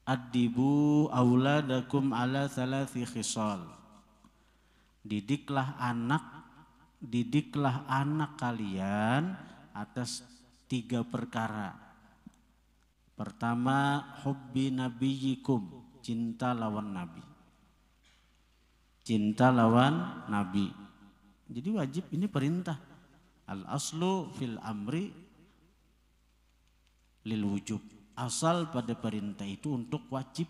Addibu auladakum ala thalathi khisal. Didiklah anak kalian atas 3 perkara. Pertama, hubbi nabiyikum, cinta lawan nabi. Cinta lawan nabi. Jadi wajib, ini perintah. Al aslu fil amri lil wujub. Asal pada perintah itu untuk wajib.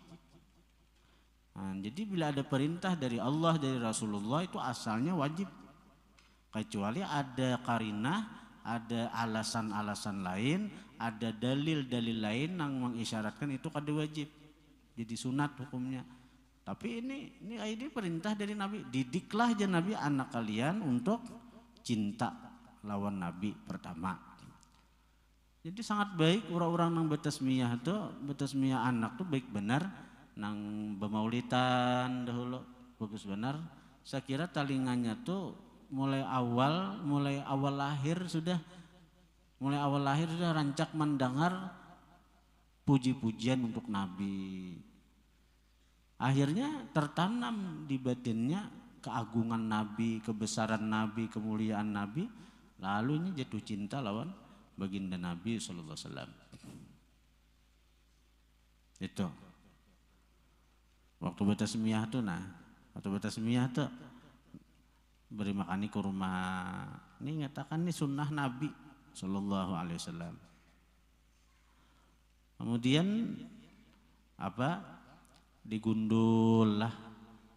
Nah, jadi bila ada perintah dari Allah, dari Rasulullah, itu asalnya wajib. Kecuali ada qarinah, ada alasan-alasan lain, ada dalil-dalil lain yang mengisyaratkan itu kada wajib. Jadi sunat hukumnya. Tapi ini perintah dari Nabi. Didiklah aja Nabi anak kalian untuk cinta lawan Nabi pertama. Jadi sangat baik orang-orang nang betasmiyah anak tuh baik benar nang bemaulitan dahulu bagus benar. Saya kira talingannya tuh mulai awal lahir sudah rancak mendengar puji-pujian untuk Nabi. Akhirnya tertanam di batinnya keagungan Nabi, kebesaran Nabi, kemuliaan Nabi. Lalu ini jatuh cinta lawan baginda Nabi sallallahu alaihi wasallam. Itu. Waktu betasmiyah tuh beri makani ke rumah. Ini ngatakan ini sunnah Nabi sallallahu alaihi wasallam. Kemudian digundul lah.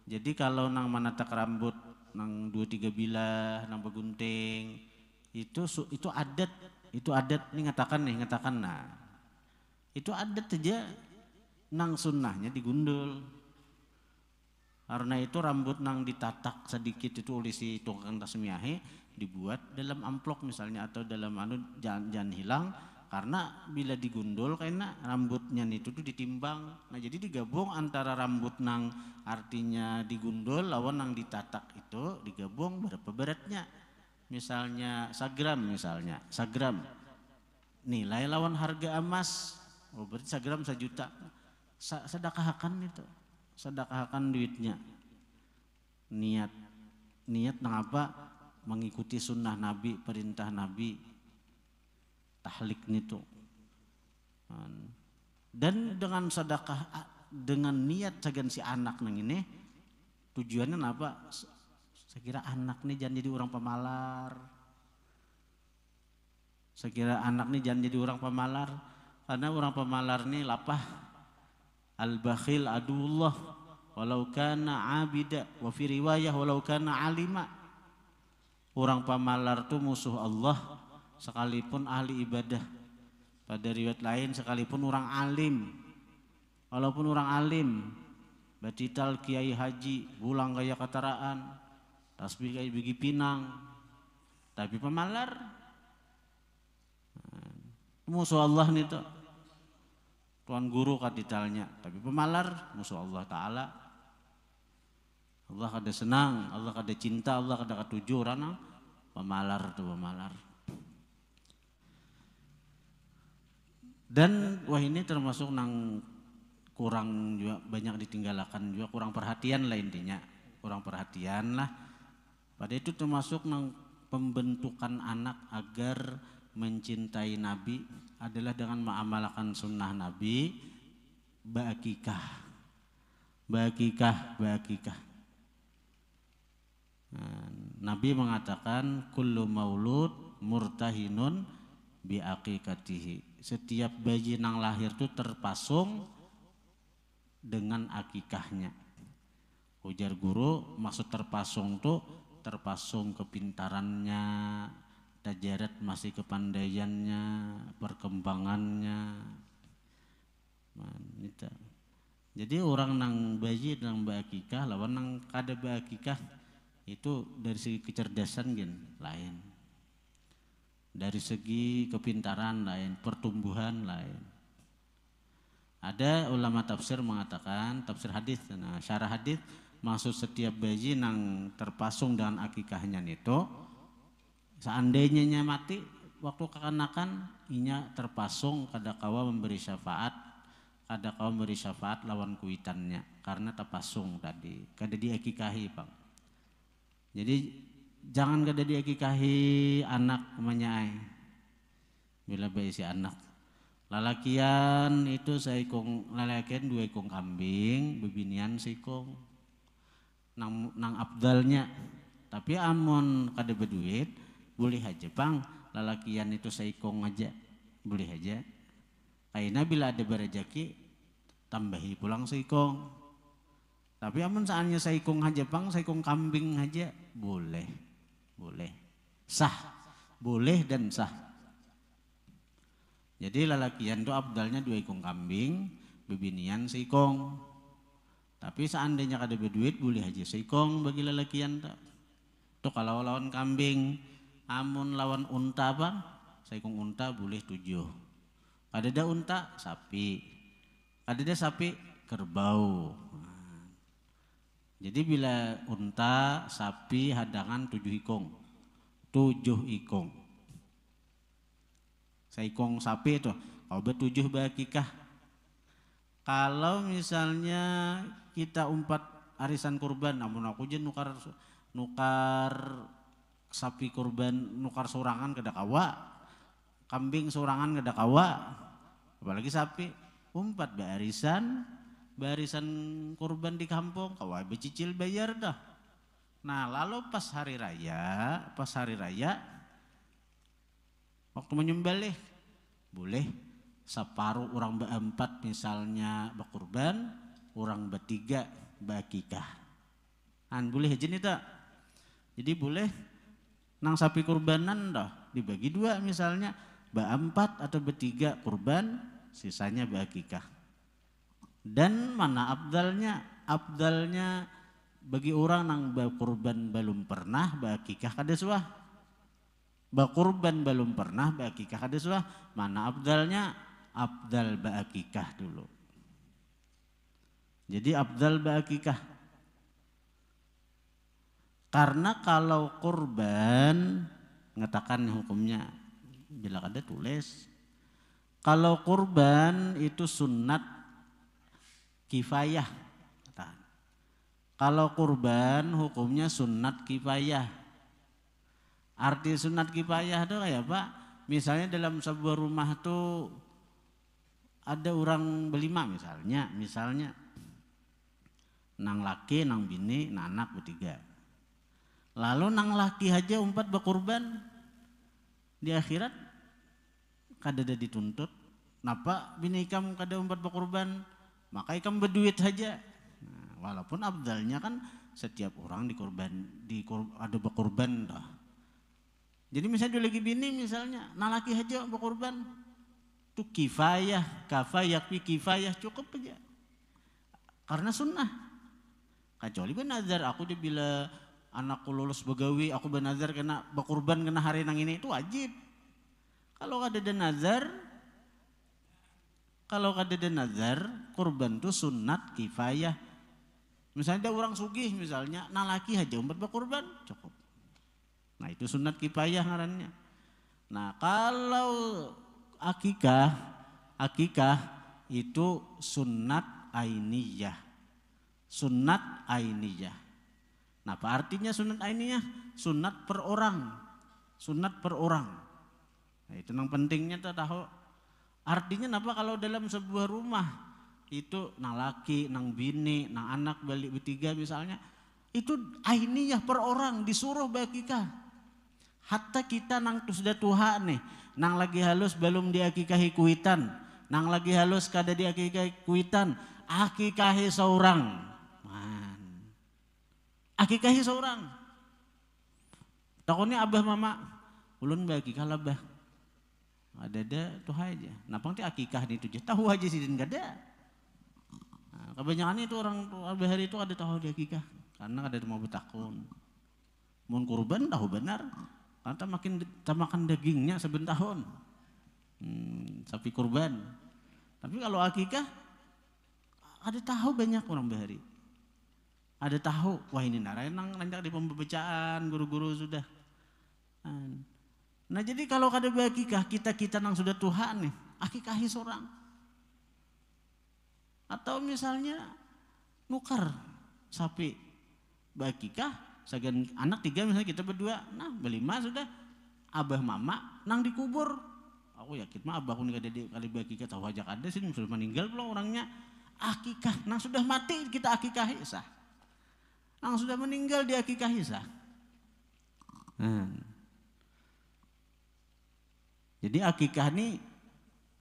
Jadi kalau nang manatak rambut nang 2-3 bilah nang begunting itu adat nih ngatakan nah itu adat aja nang sunnahnya digundul. Karena itu rambut nang ditatak sedikit itu oleh si tukang tasmiahe dibuat dalam amplop misalnya atau dalam jangan hilang, karena bila digundul karena rambutnya itu tuh ditimbang. Nah jadi digabung antara rambut nang artinya digundul lawan nang ditatak itu digabung berapa beratnya. Misalnya sagram nilai lawan harga emas, berarti sagram 1 juta. Sedekahkan duitnya. Niat nangapa mengikuti sunnah Nabi, perintah Nabi, tahlik nitu. Dan dengan sedekah dengan niat sagan si anak nang ini tujuannya apa? Saya kira anak nih jangan jadi orang pemalar. Karena orang pemalar nih lapah. Al-bakhil aduullah walau kana abida wa fi riwayah walau kana alima. Orang pemalar tuh musuh Allah sekalipun ahli ibadah. Pada riwayat lain sekalipun orang alim. Walaupun orang alim, batital kiai haji, bulang gaya kataraan, tasbih kayak bigi pinang, tapi pemalar musuh Allah nih tuh. Tuan guru kaditalnya, tapi pemalar musuh Allah Ta'ala. Allah kada senang, Allah kada cinta, Allah kada katuju orang pemalar. Dan ini termasuk nang kurang juga banyak ditinggalkan juga, kurang perhatian lah intinya, kurang perhatian lah. Pada itu termasuk nang pembentukan anak agar mencintai Nabi adalah dengan mengamalkan sunnah Nabi, ba'akikah. Nabi mengatakan kullu maulud murtahinun bi'aqiqatihi. Setiap bayi nang lahir itu terpasung dengan akikahnya. Ujar guru, maksud terpasung tuh terpasung kepintarannya, tajarat masih kepandaiannya, perkembangannya. Jadi orang nang bayi nang beakikah lawan nang kada beakikah itu dari segi kecerdasan lain. Dari segi kepintaran lain, pertumbuhan lain. Ada ulama tafsir mengatakan, tafsir hadis, nah syarah hadis, maksud setiap bayi nang terpasung dengan akikahnya itu, seandainya nya mati waktu kekanakan, inya terpasung kada kawa memberi syafaat ada kaum beri syafaat lawan kuitannya karena tapasung tadi kada diakikahi Bang. Jadi jangan kada diakikahi anak menyai bila berisi anak. Lalakian itu seikong lalakian 2 ekong kambing, bebinian seikong nang abdalnya. Tapi amon kada berduit boleh aja Bang, lalakian itu seikong aja boleh aja. Karena bila ada berejaki tambahi pulang seikong. Tapi amun saatnya seikong aja Bang, seikong kambing aja boleh. Boleh. Sah. Boleh dan sah. Jadi lalakian itu abdalnya 2 ekong kambing, bebinian seikong. Tapi seandainya kada berduit boleh aja seikong bagi lalakian tak. Tuh kalau lawan kambing, amun lawan unta Bang, seikong unta boleh 7. Ada unta sapi, ada sapi kerbau. Jadi bila unta sapi hadangan 7 ikong, 7 ikong. Seikong sapi itu, kalau 7 bakikah. Kalau misalnya kita umpat arisan kurban, namun aku aja nukar sapi kurban, nukar sorangan kada kawa. Kambing sorangan kada kawa, apalagi sapi. Umpat barisan kurban di kampung, kawa becicil bayar dah. Nah lalu pas hari raya waktu menyembelih boleh separuh orang berempat misalnya berkurban, orang bertiga bakikah. Boleh aja nih tak. Jadi boleh nang sapi kurbanan dah dibagi 2 misalnya. Berempat atau bertiga kurban, sisanya berakikah. Dan mana abdalnya? Abdalnya bagi orang nang berkurban belum pernah berakikah kada suah. Berkurban belum pernah berakikah kada suah. Mana abdalnya? Abdal berakikah dulu. Jadi abdal berakikah. Karena kalau kurban mengatakan hukumnya bila kada tulis. Kalau kurban itu sunat kifayah. Kalau kurban hukumnya sunat kifayah. Arti sunat kifayah itu kayak Pak, misalnya dalam sebuah rumah tuh ada orang berlima misalnya nang laki, nang bini, nang anak bertiga. Lalu nang laki aja umpat berkurban di akhirat kada ada dituntut. Napa bini ikam kada umpat berkurban, maka ikam berduit saja. Nah, walaupun abdalnya kan setiap orang ada berkurban dah. Jadi misalnya lagi bini misalnya, nang laki aja berkurban, itu kifayah, kifayah cukup aja. Karena sunnah. Kecuali benazar, aku dia bila anakku lulus begawi, aku benazar kena berkurban kena hari nang ini, itu wajib. Kalau ada nazar, kurban itu sunat kifayah. Misalnya ada orang sugih misalnya, nang laki aja umpat berkurban cukup. Nah itu sunat kifayah ngarannya. Nah kalau akikah itu sunat ainiyah. Sunat ainiyah. Nah apa artinya sunat ainiyah? Sunat per orang. Nah, itu yang pentingnya kita tahu. Artinya apa kalau dalam sebuah rumah itu nang laki, nang bini, nang anak balik bertiga misalnya, itu ainiyah per orang disuruh bakikah. Hatta kita nang sudah tua nih, nang lagi halus belum diakikahi kuitan, nang lagi halus kada diakikahi kuitan, akikahi seorang. Akikahi seorang. Takutnya abah mama, ulun bakikah labah. Ada tuh aja. Napang ti akikah di tujuh tahu aja sih dan kada. Nah, kebanyakan itu orang abah hari itu ada tahu di akikah karena ada mau betakun. Mun kurban tahu benar. Karena makin makan dagingnya sebentahun. Sapi kurban. Tapi kalau akikah ada tahu banyak orang bahari. Ada tahu, wah ini narenang nanti di pembacaan guru-guru sudah. Nah jadi kalau kada berakikah kita nang sudah Tuhan nih, akikahi seorang. Atau misalnya nukar sapi bakikah, segan anak 3 misalnya kita berdua, nah berlima sudah abah mama nang dikubur. Aku yakin mah abahku nih kali bakikah tahu aja ada sih sudah meninggal belum orangnya. Akikah, nang sudah mati kita akikahi sah. Nang sudah meninggal dia akikahi sah. Jadi akikah ini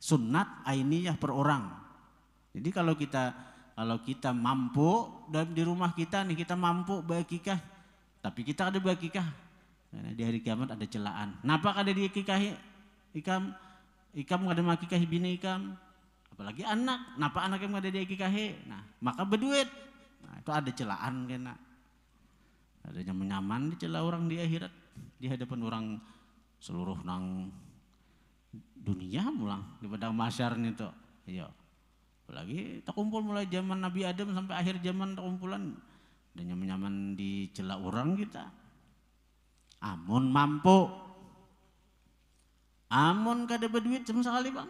sunnat ainiyah per orang. Jadi kalau kita mampu dan di rumah kita nih kita mampu bakikah, tapi kita ada bakikah, di hari kiamat ada celaan. Kenapa kada diakikahi ikam kada makikahi bini ikam, apalagi anak. Kenapa anak yang kada diakikahi? Nah maka berduit. Nah itu ada celaan kena. Ada nyaman dicela orang di akhirat di hadapan orang seluruh nang dunia mulang di padang mahsyar itu. Iya. Apalagi tak kumpul mulai zaman Nabi Adam sampai akhir zaman tak kumpulan dan nyaman dicela orang kita. Amun mampu, amun kada berduit sama sekali bang,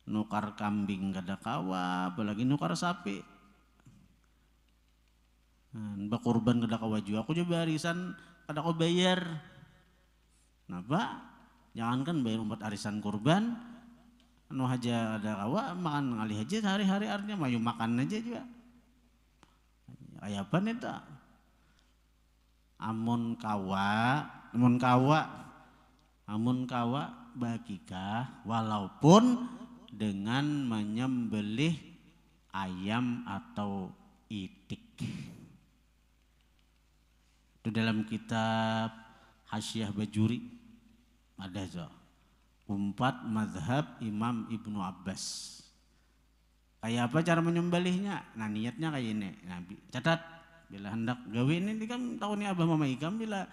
nukar kambing kada kawa, apalagi nukar sapi. Bakurban kada kawa juga, aku coba arisan kada kau bayar. Kenapa? Jangankan bayar umat arisan kurban, anu aja ada kawa makan ngali aja sehari-hari artinya mayu makan aja juga. Ayapan itu. Amun kawa bakikah walaupun dengan menyembelih ayam atau itik. Itu dalam kitab Hasyiah Bajuri ada so. 4 mazhab Imam Ibnu Abbas. Kayak apa cara menyembelihnya? Nah niatnya kayak ini. Nah, catat bila hendak gawe ini kan tahu nih abah mama ikam bila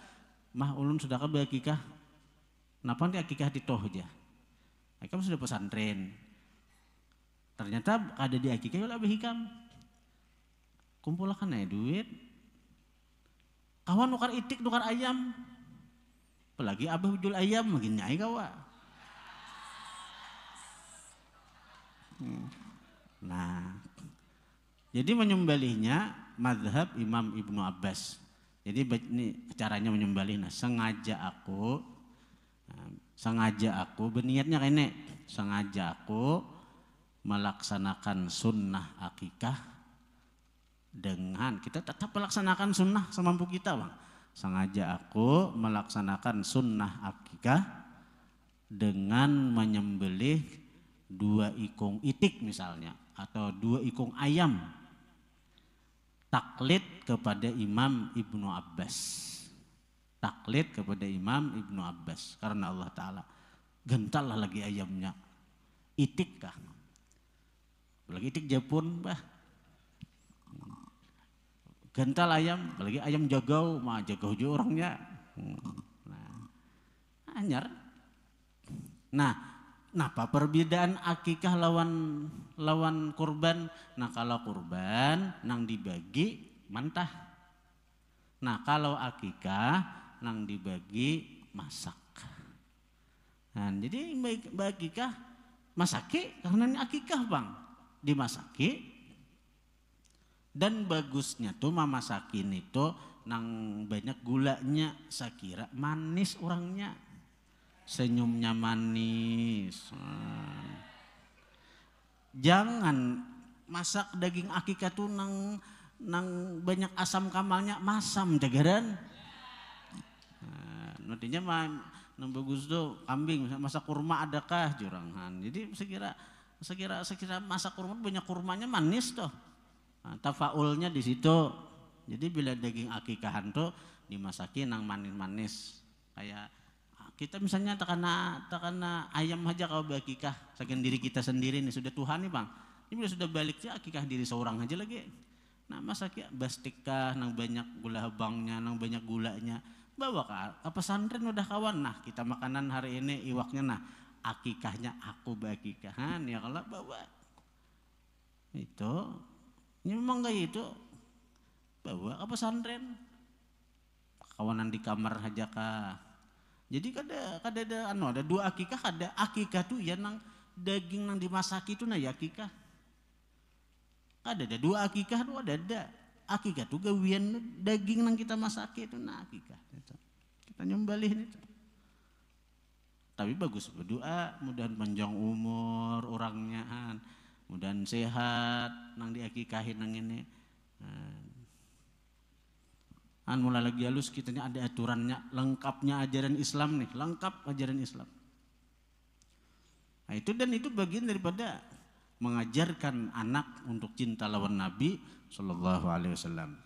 mah ulun sudah ke akikah. Kenapa nanti akikah di toh aja? Ikam sudah pesantren. Ternyata ada di akikah bila abah ikam. Kumpulkan aja duit. Kawan nukar itik, nukar ayam. Apalagi abah jual ayam makin nyai kawa. Nah, jadi menyembelihnya mazhab Imam Ibnu Abbas. Jadi ini caranya menyembelih. Nah, sengaja aku berniatnya kayak ini. Sengaja aku melaksanakan sunnah akikah dengan kita tetap melaksanakan sunnah semampu kita bang. Sengaja aku melaksanakan sunnah akikah dengan menyembelih 2 ikung itik misalnya atau 2 ikung ayam, taklid kepada Imam Ibnu Abbas, karena Allah Ta'ala gental lah lagi ayamnya, itik kah, apalagi itik Japun bah, gental ayam, apalagi ayam jagau, mah jagau juga orangnya, anyar. Napa perbedaan akikah lawan kurban? Nah kalau kurban nang dibagi mantah. Nah kalau akikah nang dibagi masak. Nah jadi akikah masaki karena ini akikah bang dimasaki. Dan bagusnya tuh mamasakin itu nang banyak gulanya, saya kira manis orangnya. Senyumnya manis. Jangan masak daging akikah tuh nang banyak asam kamalnya, masam jagaran. Nantinya nang bagus tuh kambing masak kurma adakah jurangan. Jadi sekira masak kurma banyak kurmanya manis tuh. Nah, tafaulnya di situ. Jadi bila daging akikahan tuh dimasakin nang manis-manis kayak kita misalnya takana ayam aja kalau berakikah saking diri kita sendiri nih sudah Tuhan nih bang. Ini bila sudah baliknya akikah diri seorang aja lagi. Nah masaknya bastikah nang banyak gula habangnya, nang banyak gulanya. Bawa ke pesantren udah kawan. Nah kita makanan hari ini iwaknya nah akikahnya aku berakikahan ya kalau bawa. Itu ini memang kayak itu bawa ke pesantren. Kawanan di kamar aja kah. Jadi ada 2 akikah, ada akikah tuh ya nang daging nang dimasaki itu nah ya akikah. Ada dua akikah tuh ada. Akikah tuh gawian daging nang kita masak itu nah akikah. Kita nyembelih itu. Tapi bagus berdoa, mudahan panjang umur orangnya, mudahan sehat nang diakikahin nang ini. Mulai lagi halus kita ini ada aturannya, lengkapnya ajaran Islam nih, lengkap ajaran Islam. Nah, itu bagian daripada mengajarkan anak untuk cinta lawan Nabi Sallallahu Alaihi Wasallam.